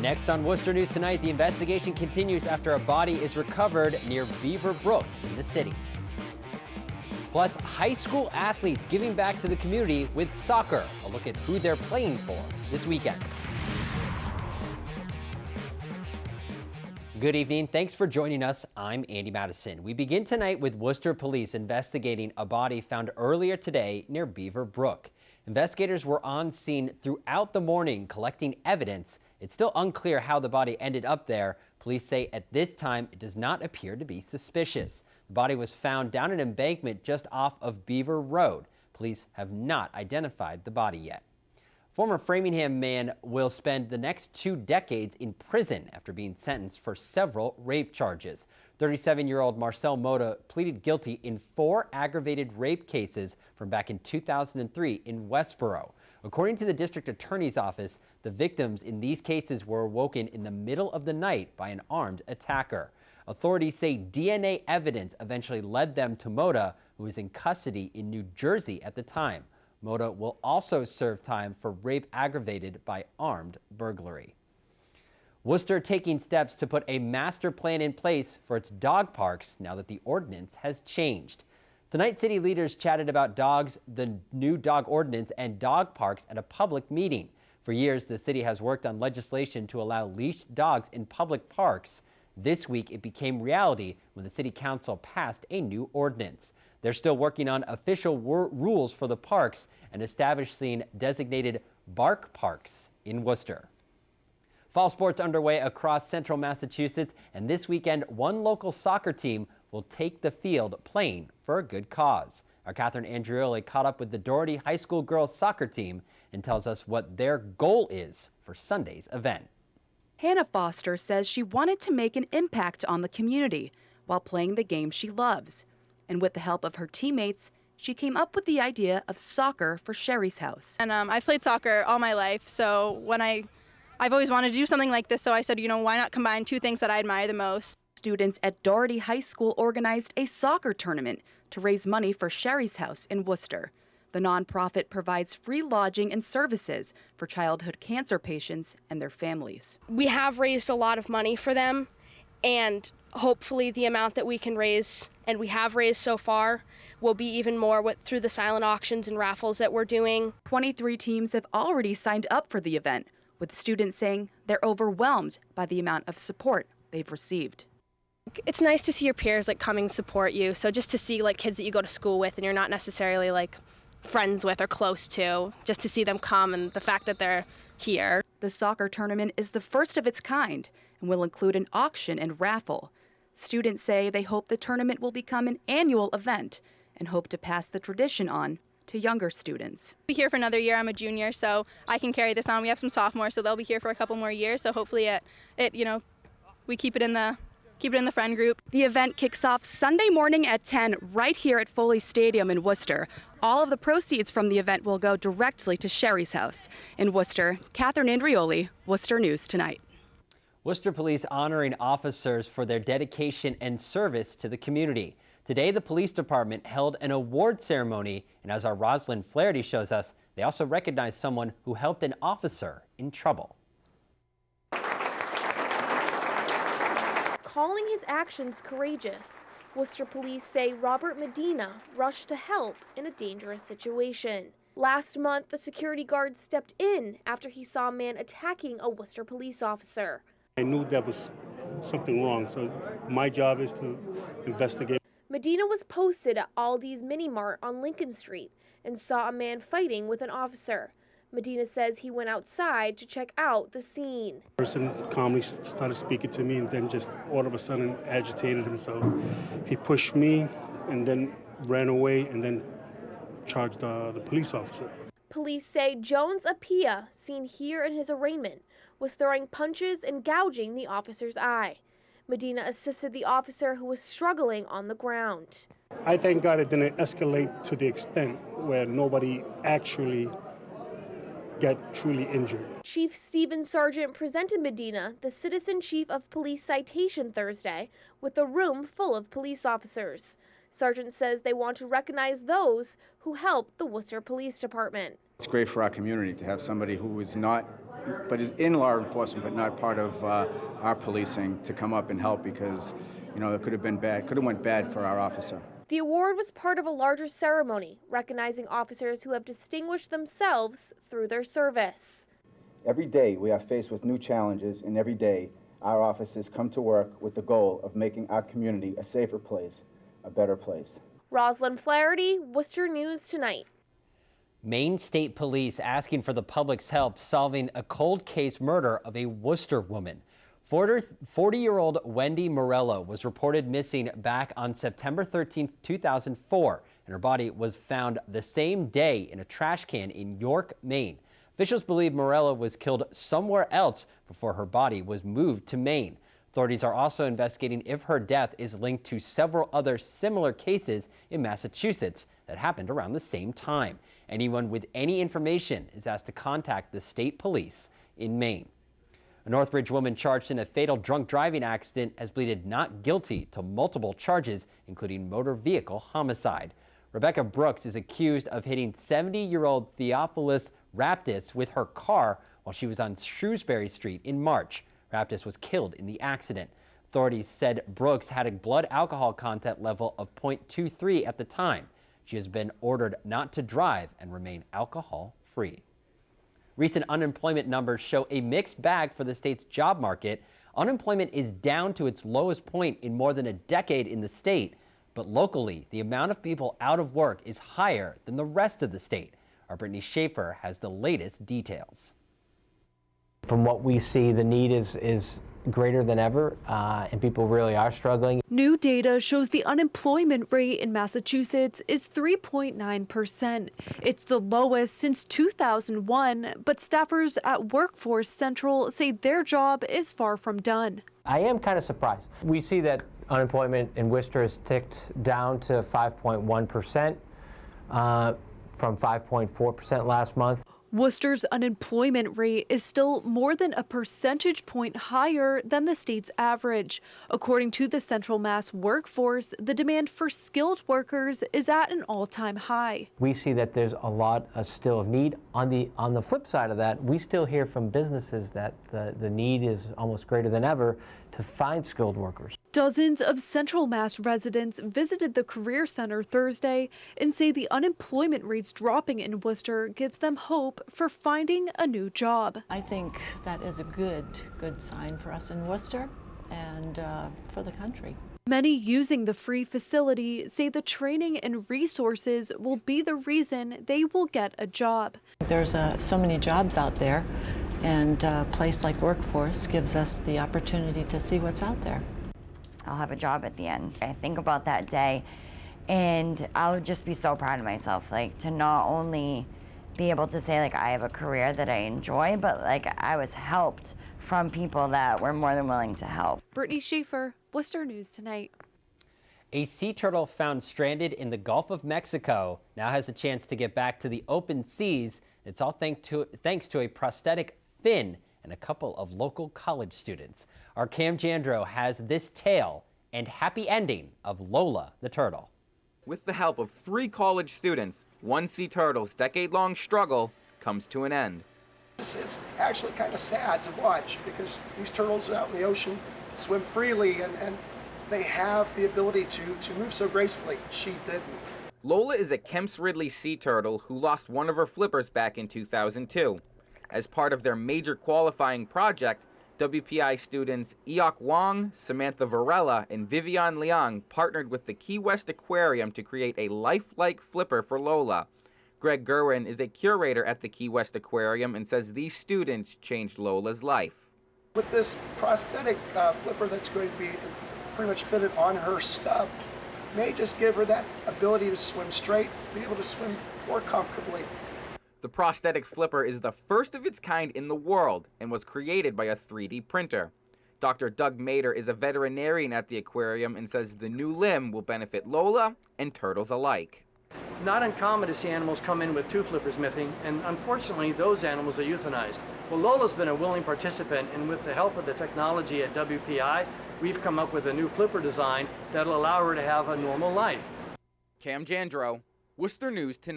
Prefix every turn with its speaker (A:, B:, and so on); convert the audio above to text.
A: Next on Worcester News Tonight, the investigation continues after a body is recovered near Beaver Brook in the city. Plus, high school athletes giving back to the community with soccer. A look at who they're playing for this weekend. Good evening. Thanks for joining us. I'm Andy Madison. We begin tonight with Worcester Police investigating a body found earlier today near Beaver Brook. Investigators were on scene throughout the morning collecting evidence. It's still unclear how the body ended up there. Police say at this time it does not appear to be suspicious. The body was found down an embankment just off of Beaver Road. Police have not identified the body yet. Former Framingham man will spend the next 2 decades in prison after being sentenced for several rape charges. 37-year-old Marcel Mota pleaded guilty in 4 aggravated rape cases from back in 2003 in Westboro. According to the district attorney's office, the victims in these cases were awoken in the middle of the night by an armed attacker. Authorities say DNA evidence eventually led them to Mota, who was in custody in New Jersey at the time. Mota will also serve time for rape aggravated by armed burglary. Worcester taking steps to put a master plan in place for its dog parks now that the ordinance has changed. Tonight, city leaders chatted about dogs, the new dog ordinance, and dog parks at a public meeting. For years, the city has worked on legislation to allow leashed dogs in public parks. This week, it became reality when the city council passed a new ordinance. They're still working on official rules for the parks and establishing designated bark parks in Worcester. Fall sports underway across central Massachusetts, and this weekend, one local soccer team will take the field playing for a good cause. Our Catherine Andrioli caught up with the Doherty High School girls soccer team and tells us what their goal is for Sunday's event.
B: Hannah Foster says she wanted to make an impact on the community while playing the game she loves. And with the help of her teammates, she came up with the idea of soccer for Sherry's house.
C: And I've played soccer all my life, so when I've always wanted to do something like this, so I said, why not combine 2 things that I admire the most?
B: Students at Doherty High School organized a soccer tournament to raise money for Sherry's House in Worcester. The nonprofit provides free lodging and services for childhood cancer patients and their families.
D: We have raised a lot of money for them, and hopefully the amount that we can raise, and we have raised so far, will be even more through the silent auctions and raffles that we're doing.
B: 23 teams have already signed up for the event, with students saying they're overwhelmed by the amount of support they've received.
D: It's nice to see your peers come and support you. So just to see kids that you go to school with and you're not necessarily friends with or close to, just to see them come and the fact that they're here.
B: The soccer tournament is the first of its kind and will include an auction and raffle. Students say they hope the tournament will become an annual event and hope to pass the tradition on to younger students.
C: I'll be here for another year. I'm a junior, so I can carry this on. We have some sophomores, so they'll be here for a couple more years. So hopefully we keep it in the friend group.
B: The event kicks off Sunday morning at 10 right here at Foley Stadium in Worcester. All of the proceeds from the event will go directly to Sherry's House. In Worcester, Catherine Andrioli, Worcester News Tonight.
A: Worcester Police honoring officers for their dedication and service to the community. Today, the police department held an award ceremony, and as our Rosalind Flaherty shows us, they also recognized someone who helped an officer in trouble.
E: Calling his actions courageous, Worcester Police say Robert Medina rushed to help in a dangerous situation. Last month, the security guard stepped in after he saw a man attacking a Worcester police officer.
F: I knew there was something wrong, so my job is to investigate.
E: Medina was posted at Aldi's Mini Mart on Lincoln Street and saw a man fighting with an officer. Medina says he went outside to check out the scene.
F: The person calmly started speaking to me and then just all of a sudden agitated himself. He pushed me and then ran away and then charged the police officer.
E: Police say Jones Apia, seen here in his arraignment, was throwing punches and gouging the officer's eye. Medina assisted the officer who was struggling on the ground.
F: I thank God it didn't escalate to the extent where nobody actually got truly injured.
E: Chief Stephen Sargent presented Medina the Citizen Chief of Police citation Thursday with a room full of police officers. Sargent says they want to recognize those who help the Worcester Police Department.
G: It's great for our community to have somebody who is not but is in law enforcement, but not part of our policing, to come up and help, because, you know, it could have went bad for our officer.
E: The award was part of a larger ceremony recognizing officers who have distinguished themselves through their service.
G: Every day we are faced with new challenges, and every day our officers come to work with the goal of making our community a safer place, a better place.
E: Rosalind Flaherty, Worcester News Tonight.
A: Maine State Police asking for the public's help solving a cold case murder of a Worcester woman. 40-year-old Wendy Morello was reported missing back on September 13, 2004, and her body was found the same day in a trash can in York, Maine. Officials believe Morello was killed somewhere else before her body was moved to Maine. Authorities are also investigating if her death is linked to several other similar cases in Massachusetts that happened around the same time. Anyone with any information is asked to contact the state police in Maine. A Northbridge woman charged in a fatal drunk driving accident has pleaded not guilty to multiple charges, including motor vehicle homicide. Rebecca Brooks is accused of hitting 70-year-old Theophilus Raptis with her car while she was on Shrewsbury Street in March. Raptis was killed in the accident. Authorities said Brooks had a blood alcohol content level of 0.23 at the time. She has been ordered not to drive and remain alcohol-free. Recent unemployment numbers show a mixed bag for the state's job market. Unemployment is down to its lowest point in more than a decade in the state, but locally, the amount of people out of work is higher than the rest of the state. Our Brittany Schaefer has the latest details.
H: From what we see, the need is greater than ever, and people really are struggling.
I: New data shows the unemployment rate in Massachusetts is 3.9%. It's the lowest since 2001, but staffers at Workforce Central say their job is far from done.
H: I am kind of surprised. We see that unemployment in Worcester has ticked down to 5.1% from 5.4% last month.
I: Worcester's unemployment rate is still more than a percentage point higher than the state's average. According to the Central Mass workforce, the demand for skilled workers is at an all-time high.
H: We see that there's a lot still of need. On the flip side of that, we still hear from businesses that the need is almost greater than ever to find skilled workers.
I: Dozens of Central Mass residents visited the Career Center Thursday and say the unemployment rates dropping in Worcester gives them hope for finding a new job.
J: I think that is a good sign for us in Worcester and for the country.
I: Many using the free facility say the training and resources will be the reason they will get a job.
J: There's so many jobs out there, and a place like Workforce gives us the opportunity to see what's out there.
K: I'll have a job at the end. I think about that day and I'll just be so proud of myself, like to not only be able to say like I have a career that I enjoy, but like I was helped from people that were more than willing to help.
I: Brittany Schaefer, Worcester News Tonight.
A: A sea turtle found stranded in the Gulf of Mexico now has a chance to get back to the open seas. It's all thanks to a prosthetic fin and a couple of local college students. Our Cam Jandro has this tale and happy ending of Lola the turtle.
L: With the help of 3 college students, one sea turtle's decade-long struggle comes to an end.
M: It's actually kind of sad to watch because these turtles out in the ocean swim freely and they have the ability to move so gracefully. She didn't.
L: Lola is a Kemp's Ridley sea turtle who lost one of her flippers back in 2002. As part of their major qualifying project, WPI students Eok Wong, Samantha Varela, and Vivian Liang partnered with the Key West Aquarium to create a lifelike flipper for Lola. Greg Gerwin is a curator at the Key West Aquarium and says these students changed Lola's life.
M: With this prosthetic flipper that's going to be pretty much fitted on her stub, may just give her that ability to swim straight, be able to swim more comfortably.
L: The prosthetic flipper is the first of its kind in the world and was created by a 3D printer. Dr. Doug Mader is a veterinarian at the aquarium and says the new limb will benefit Lola and turtles alike.
N: Not uncommon to see animals come in with 2 flippers missing, and unfortunately those animals are euthanized. Well, Lola's been a willing participant, and with the help of the technology at WPI, we've come up with a new flipper design that'll allow her to have a normal life.
L: Cam Jandro, Worcester News Tonight.